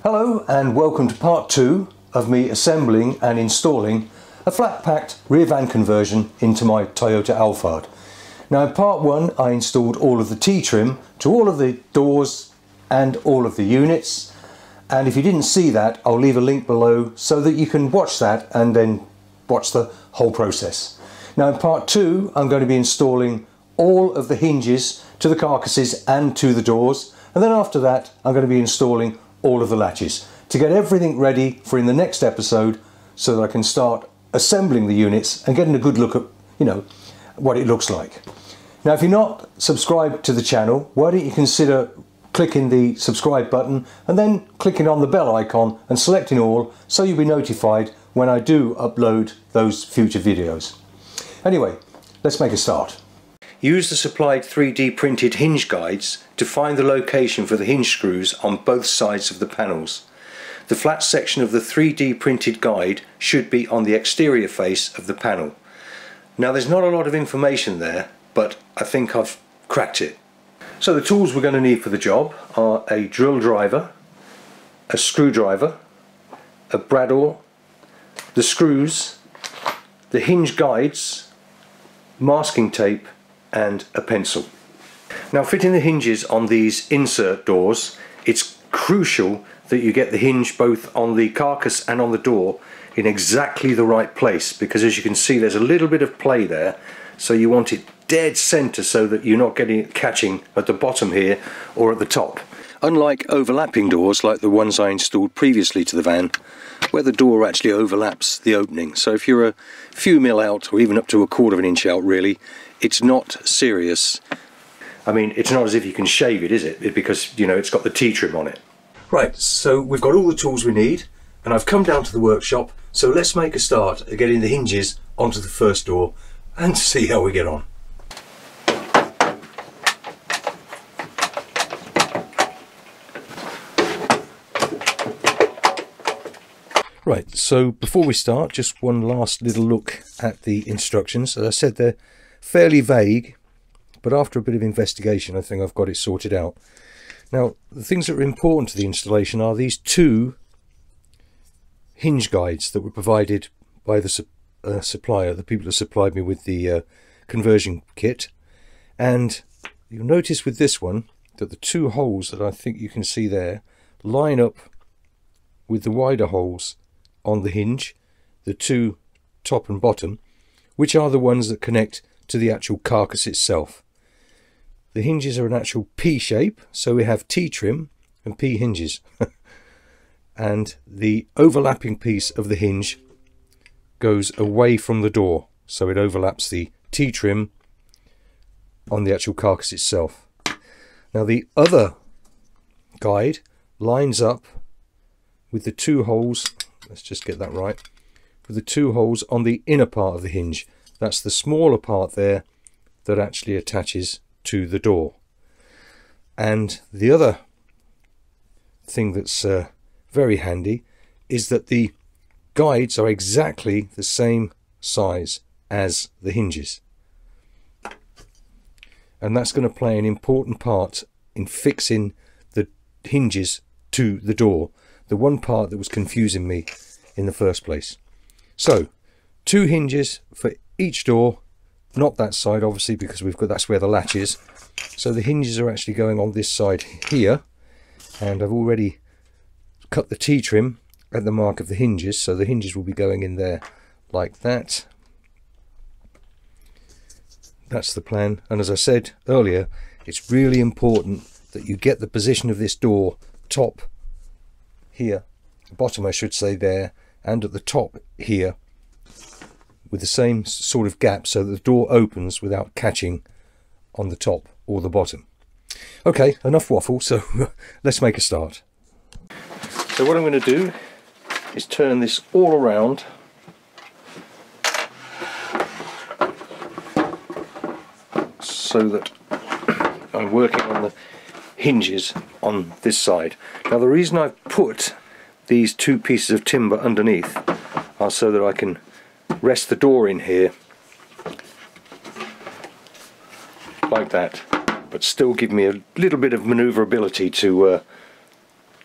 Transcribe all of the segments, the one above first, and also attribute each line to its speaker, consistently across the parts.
Speaker 1: Hello and welcome to part 2 of me assembling and installing a flat-packed rear van conversion into my Toyota Alphard. Now in part 1 I installed all of the T-trim to all of the doors and all of the units, and if you didn't see that I'll leave a link below so that you can watch that and then watch the whole process. Now in part 2 I'm going to be installing all of the hinges to the carcasses and to the doors, and then after that I'm going to be installing all of the latches to get everything ready for in the next episode so that I can start assembling the units and getting a good look at, what it looks like. Now if you're not subscribed to the channel, why don't you consider clicking the subscribe button and then clicking on the bell icon and selecting all so you'll be notified when I do upload those future videos. Anyway, let's make a start. Use the supplied 3D printed hinge guides to find the location for the hinge screws on both sides of the panels. The flat section of the 3D printed guide should be on the exterior face of the panel. Now there's not a lot of information there, but I think I've cracked it. So the tools we're going to need for the job are a drill driver, a screwdriver, a bradawl, the screws, the hinge guides, masking tape and a pencil. Now fitting the hinges on these insert doors, it's crucial that you get the hinge both on the carcass and on the door in exactly the right place, because as you can see there's a little bit of play there, so you want it dead center so that you're not getting it catching at the bottom here or at the top. Unlike overlapping doors like the ones I installed previously to the van, where the door actually overlaps the opening. So if you're a few mil out or even up to 1/4 of an inch out, really, it's not serious. I mean, it's not as if you can shave it, is it? Because, it's got the T-trim on it. Right, so we've got all the tools we need and I've come down to the workshop, so let's make a start at getting the hinges onto the first door and see how we get on. Right, so before we start, just one last little look at the instructions. As I said, they're fairly vague, but after a bit of investigation I think I've got it sorted out. Now the things that are important to the installation are these 2 hinge guides that were provided by the supplier, the people who supplied me with the conversion kit. And you'll notice with this one that the 2 holes that I think you can see there line up with the wider holes on the hinge, the 2 top and bottom, which are the ones that connect to the actual carcass itself. The hinges are an actual P shape, so we have T-trim and P hinges. And the overlapping piece of the hinge goes away from the door, so it overlaps the T-trim on the actual carcass itself. Now the other guide lines up with the 2 holes, let's just get that right, with the 2 holes on the inner part of the hinge. That's the smaller part there that actually attaches to the door. And the other thing that's very handy is that the guides are exactly the same size as the hinges. And that's going to play an important part in fixing the hinges to the door, the one part that was confusing me in the first place. So 2 hinges for each door, not that side obviously because that's where the latch is. So the hinges are actually going on this side here, and I've already cut the T-trim at the mark of the hinges, so the hinges will be going in there like that. That's the plan, and as I said earlier, it's really important that you get the position of this door top here, bottom I should say there, and at the top here with the same sort of gap so that the door opens without catching on the top or the bottom. Okay, enough waffle, so let's make a start. So what I'm going to do is turn this all around so that I'm working on the hinges on this side. Now the reason I've put these 2 pieces of timber underneath are so that I can rest the door in here like that, but still give me a little bit of maneuverability to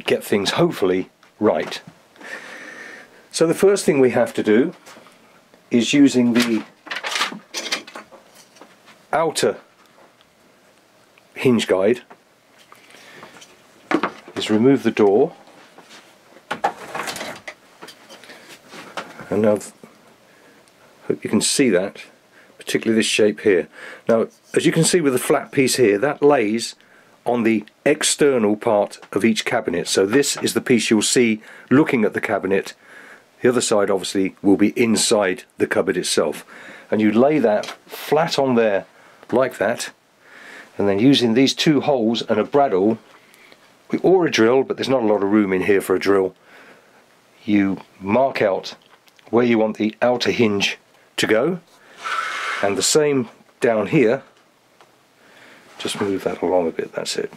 Speaker 1: get things hopefully right. So the first thing we have to do is, using the outer hinge guide, is remove the door. And now, hope you can see that, particularly this shape here. Now, as you can see with the flat piece here, that lays on the external part of each cabinet. So this is the piece you'll see looking at the cabinet. The other side obviously will be inside the cupboard itself. And you lay that flat on there like that, and then using these two holes and a bradawl, or a drill, but there's not a lot of room in here for a drill, you mark out where you want the outer hinge to go, and the same down here. Just move that along a bit, that's it.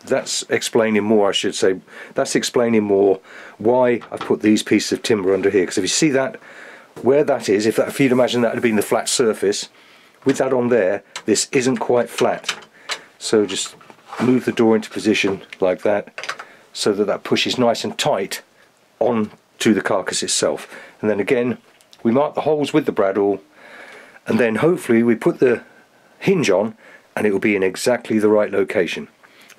Speaker 1: That's explaining more, I should say, that's explaining more why I've put these pieces of timber under here, because if you see that, where that is, if you'd imagine that had been the flat surface, with that on there, this isn't quite flat. So just move the door into position like that, so that that pushes nice and tight on to the carcass itself. And then again, we mark the holes with the bradawl, and then hopefully we put the hinge on, and it will be in exactly the right location.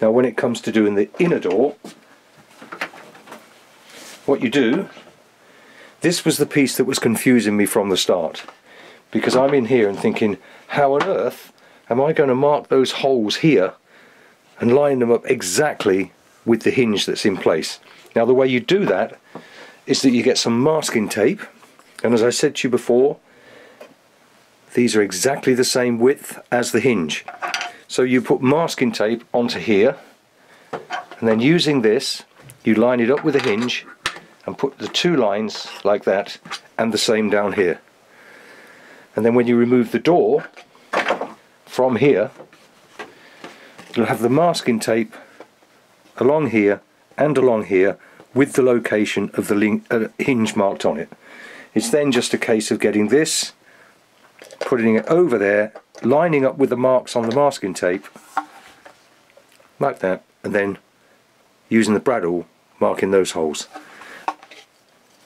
Speaker 1: Now when it comes to doing the inner door, what you do, this was the piece that was confusing me from the start, because I'm in here and thinking, how on earth am I going to mark those holes here and line them up exactly with the hinge that's in place? Now the way you do that is that you get some masking tape, and as I said to you before, these are exactly the same width as the hinge. So you put masking tape onto here, and then using this you line it up with a hinge and put the two lines like that, and the same down here. And then when you remove the door from here, you'll have the masking tape along here and along here with the location of the hinge marked on it. It's then just a case of getting this, putting it over there, lining up with the marks on the masking tape like that, and then using the bradawl marking those holes.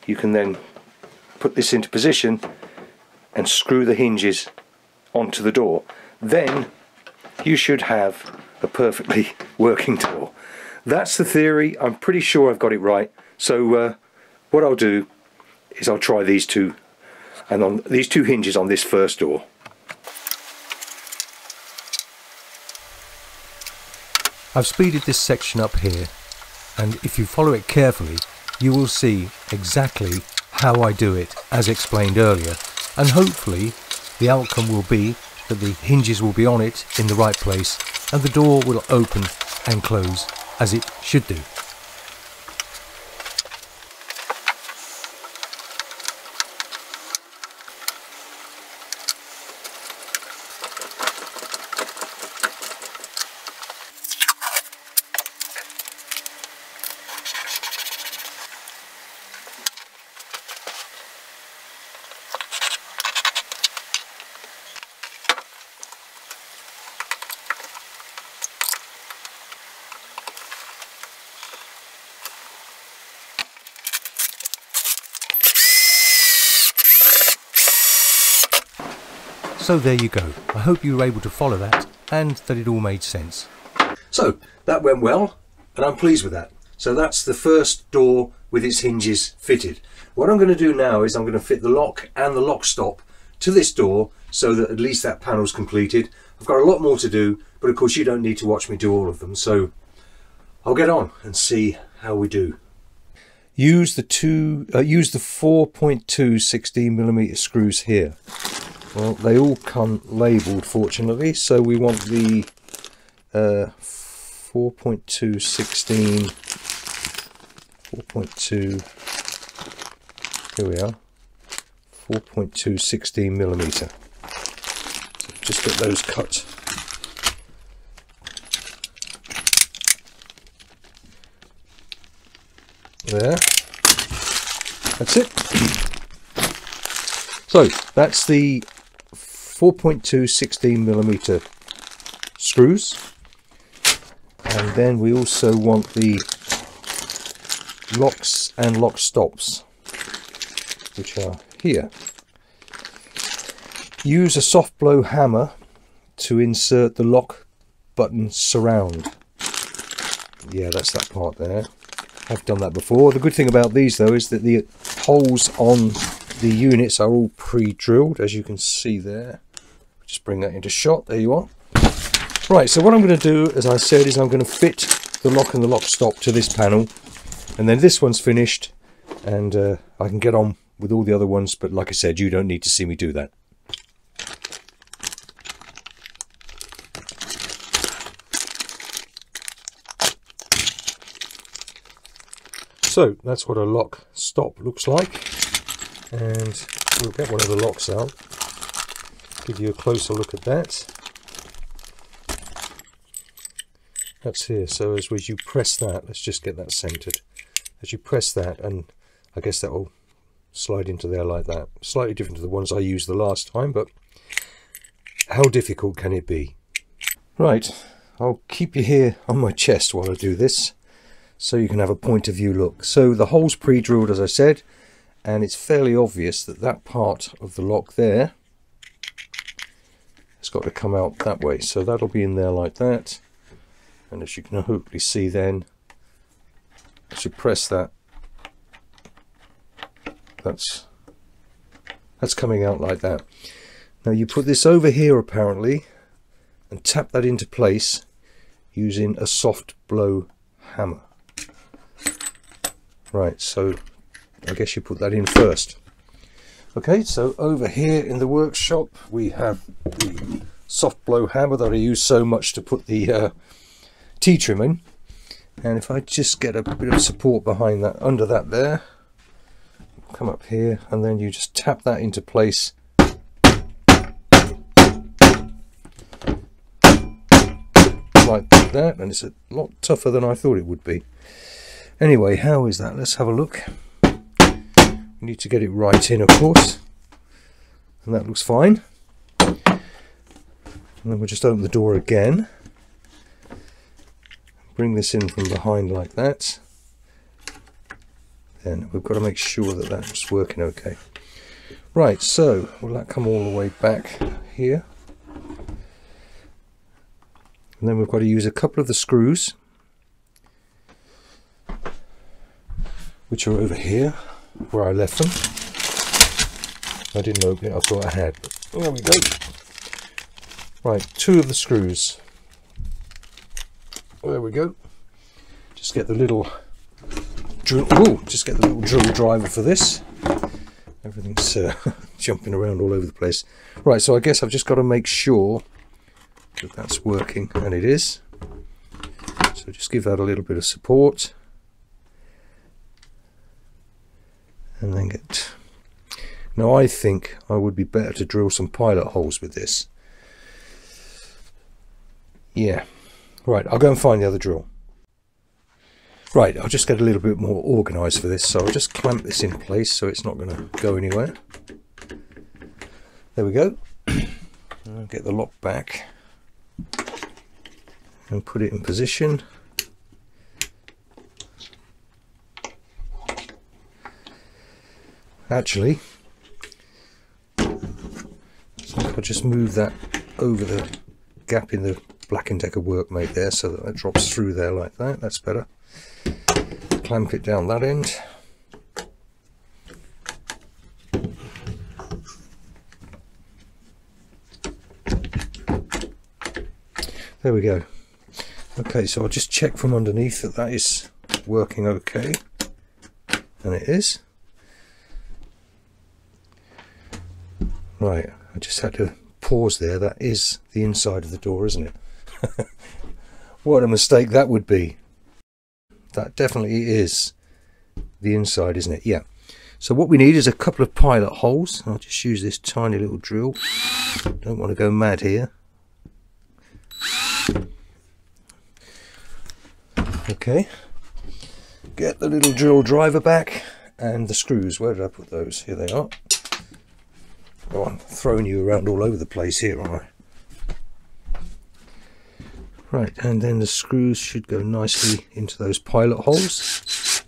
Speaker 1: You can then put this into position and screw the hinges onto the door. Then you should have a perfectly working door. That's the theory. I'm pretty sure I've got it right. So what I'll do is I'll try these two, and on these two hinges on this first door.
Speaker 2: I've speeded this section up here, and if you follow it carefully you will see exactly how I do it as explained earlier, and hopefully the outcome will be that the hinges will be on it in the right place and the door will open and close as it should do. So there you go. I hope you were able to follow that and that it all made sense.
Speaker 1: So that went well, and I'm pleased with that. So that's the first door with its hinges fitted. What I'm going to do now is I'm going to fit the lock and the lock stop to this door, so that at least that panel's completed. I've got a lot more to do, but of course you don't need to watch me do all of them, so I'll get on and see how we do. Use the 4.2 16mm screws here. Well, they all come labelled, fortunately, so we want the 4.2 16, 4.2, here we are, 4.2 16mm. So just get those cut. There, that's it. So that's the 4.2 16mm screws, and then we also want the
Speaker 2: locks and lock stops, which are here. Use a soft blow hammer to insert the lock button surround. Yeah, that's that part there. I've done that before. The good thing about these though is that the holes on the units are all pre-drilled, as you can see there. Just bring that into shot. There you are. Right, so what I'm going to do, as I said, is I'm going to fit the lock and the lock stop to this panel, and then this one's finished, and I can get on with all the other ones, but like I said, you don't need to see me do that. So that's what a lock stop looks like, and we'll get one of the locks out, give you a closer look at that. That's here, so as you press that, let's just get that centered. As you press that, and I guess that will slide into there like that. Slightly different to the ones I used the last time, but how difficult can it be? Right, I'll keep you here on my chest while I do this, so you can have a point of view look. So the hole's pre-drilled, as I said, and it's fairly obvious that that part of the lock there has got to come out that way. So that'll be in there like that. And as you can hopefully see then, as you press that, that's coming out like that. Now you put this over here apparently and tap that into place using a soft blow hammer. Right, so I guess you put that in first. Okay, so over here in the workshop we have the soft blow hammer that I use so much to put the T-trim in, and if I just get a bit of support behind that, under that there, come up here, and then you just tap that into place. Like that, and it's a lot tougher than I thought it would be. Anyway, how is that? Let's have a look. We need to get it right in, of course, and that looks fine. And then we'll just open the door again. Bring this in from behind like that. Then we've got to make sure that that's working okay. Right, so will that come all the way back here? And then we've got to use a couple of the screws, which are over here where I left them. I didn't open it, I thought I had, but there we go. Right, 2 of the screws. There we go. Just get the little drill. Oh, just get the little drill driver for this. Everything's jumping around all over the place. Right, so I guess I've just got to make sure that that's working, and it is. So just give that a little bit of support, and then get. Now I think I would be better to drill some pilot holes with this. Yeah. Right, I'll go and find the other drill. Right, I'll just get a little bit more organised for this, so I'll just clamp this in place so it's not going to go anywhere. There we go. I'll get the lock back and put it in position. Actually, I'll just move that over the gap in the Black & Decker workmate there, so that drops through there like that. That's better. Clamp it down that end. There we go. Okay, so I'll just check from underneath that that is working okay, and it is. Right, I just had to pause there. That is the inside of the door, isn't it? What a mistake that would be. That definitely is the inside, isn't it? Yeah. So what we need is a couple of pilot holes. I'll just use this tiny little drill. Don't want to go mad here. Okay. Get the little drill driver back, and the screws. Where did I put those? Here they are. Oh, I'm throwing you around all over the place here, aren't I? Right, and then the screws should go nicely into those pilot holes.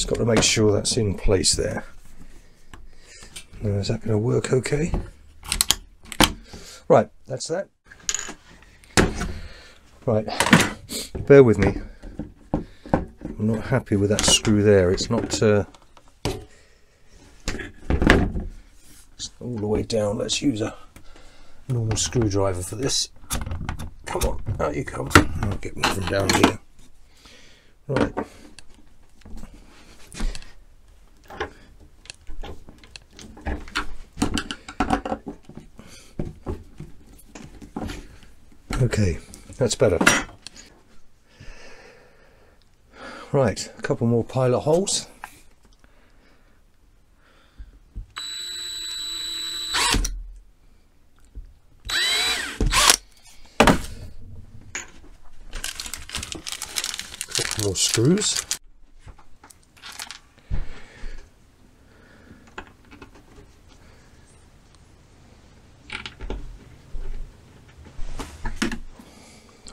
Speaker 1: got to make sure that's in place there. Now, is that going to work okay? Right, that's that. Right, bear with me. I'm not happy with that screw there. It's not all the way down. Let's use a normal screwdriver for this. Come on, out you come. I'll get one from down here. Right. Okay, that's better. Right, a couple more pilot holes. Couple more screws.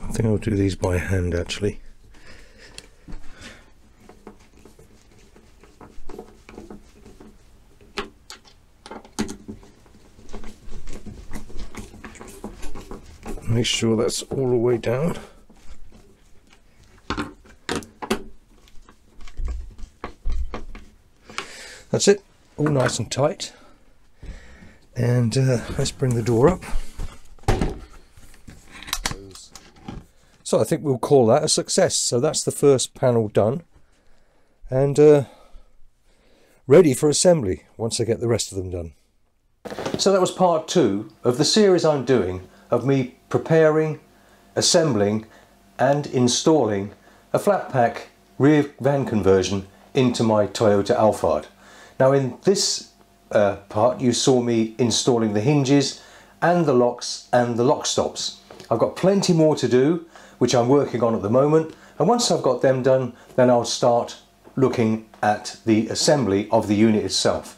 Speaker 1: I think I'll do these by hand actually. Make sure that's all the way down. That's it, all nice and tight. And let's bring the door up. So I think we'll call that a success. So that's the first panel done and ready for assembly once I get the rest of them done. So that was part 2 of the series I'm doing of me preparing, assembling and installing a flat pack rear van conversion into my Toyota Alphard. Now in this part you saw me installing the hinges and the locks and the lock stops. I've got plenty more to do which I'm working on at the moment, and once I've got them done then I'll start looking at the assembly of the unit itself.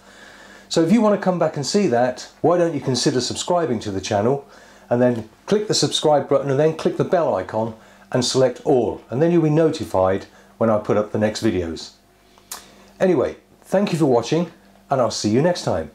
Speaker 1: So if you want to come back and see that, why don't you consider subscribing to the channel and then click the subscribe button and then click the bell icon and select all, and then you'll be notified when I put up the next videos. Anyway, thank you for watching and I'll see you next time.